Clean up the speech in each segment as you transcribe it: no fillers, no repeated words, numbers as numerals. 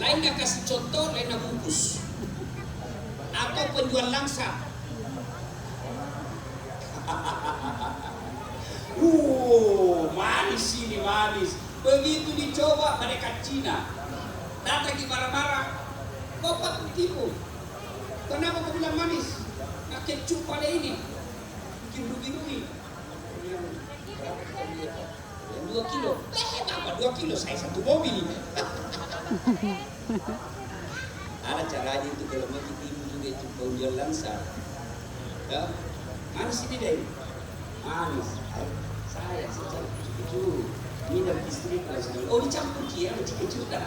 Lain nggak kasih contoh, lain nggak bungkus. Atau penjual langsa. Manis ini manis. Begitu dicoba mereka Cina, datang di marah-marah. Bapak tipu. Kenapa kau bilang manis? Nah, kecup pada ini. Bikin rugi-rugi. Berapa kau lihat? Yang 2 kilo. Apa 2 kilo? Saya 1 mobil. Ada caranya itu kalau mau tipu juga itu penjual langsa. Ya, manis ini deh. Manis. Saya secara cucu. Ini dari istri kalau sudah. Oh dicampur kia, cucu dah.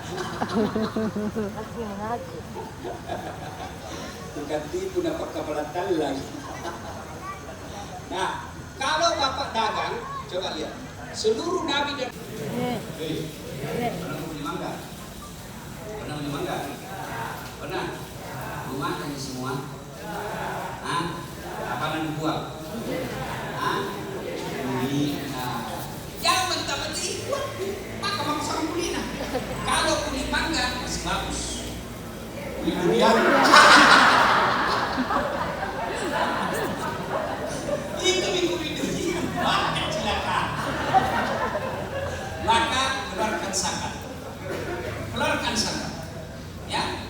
Bukan tipu dapat kapalatan lagi. Nah, kalau bapak dagang, coba lihat. Seluruh nabi dan pernah beli mangga? Pernah beli mangga? Pernah? Rumah ini semua? Hah? Apa yang dibuang? Hah? Jangan mentah-mentah ikut. Maka mau sama beli nah. Kalau beli mangga masih bagus. Beli durian. Itu beli durian. Makan celaka. Maka keluarkan zakat. Keluarkan zakat. Ya.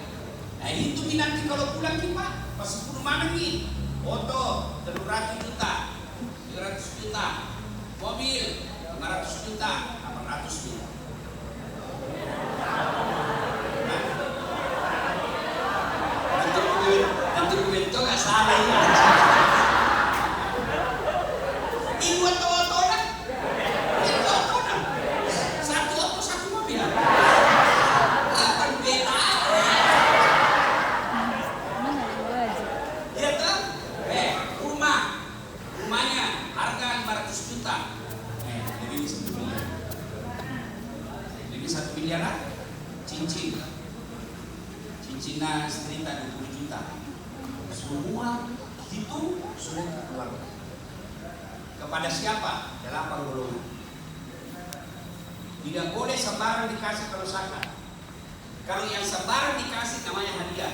Nah itu nanti kalau pulang kita pas 10 mana nih? Foto 300 juta, 300 juta, mobil 500 juta, 800 juta. Nanti itu nggak salah ya. Ibu oto-oto dah. Satu oto satu mobil. Apa beda? Ya tuh. Rumahnya harga 500 juta. Lebih 1 miliar. Lebih 1 miliar cincin. Cincinnya setrika 20 juta. Semua itu sudah keluar. Kepada siapa? 8 golongan. Tidak boleh sembarang dikasih kalau zakat. Kalau yang sembarang dikasih namanya hadiah.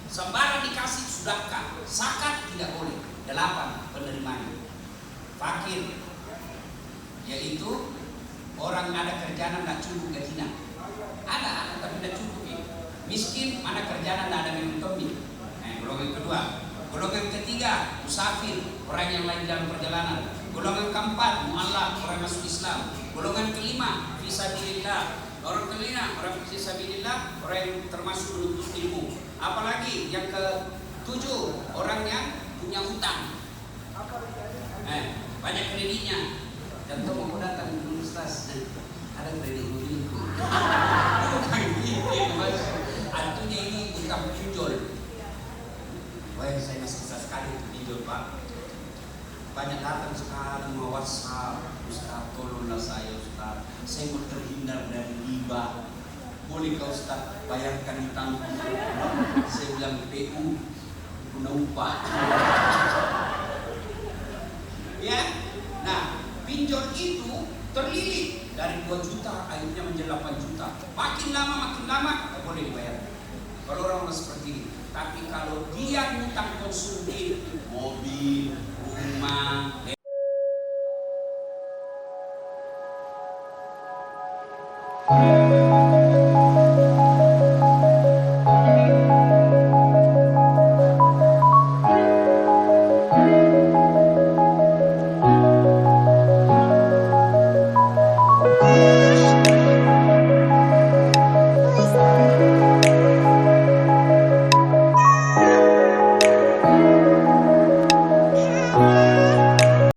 Sembarang dikasih sedekah. Zakat tidak boleh. 8 penerimanya. Fakir, yaitu orang ada kerjaan tidak cukup gajinya. Ada tapi tidak cukup. Miskin, mana kerjaan tidak ada minum tomi. Golongan kedua. Golongan ketiga, musafir, orang yang lagi dalam perjalanan. Golongan keempat, mu'allaf, orang masuk Islam. Golongan kelima, fisabilillah. Orang kelima, orang fisabilillah, orang yang termasuk menuntut ilmu. Apalagi yang ke-7, orang yang punya hutang. Banyak kreditnya. Contoh mau datang ke Ustaz, ada kredit mobil. Bukan gitu, Mas. Artinya ini bukan pinjol. Wah, saya masih susah sekali pinjol, Pak. Banyak datang sekali mau WhatsApp, Ustaz tolonglah saya Ustaz. Saya mau terhindar dari riba. Boleh kau Ustaz bayarkan hutangku? Saya bilang PU guna upah. Ya, nah pinjol itu terlilit dari 2 juta akhirnya menjadi 8 juta. Makin lama tak boleh dibayar. Kalau orang seperti ini. Tapi kalau dia hutang konsumtif, mobil, rumah,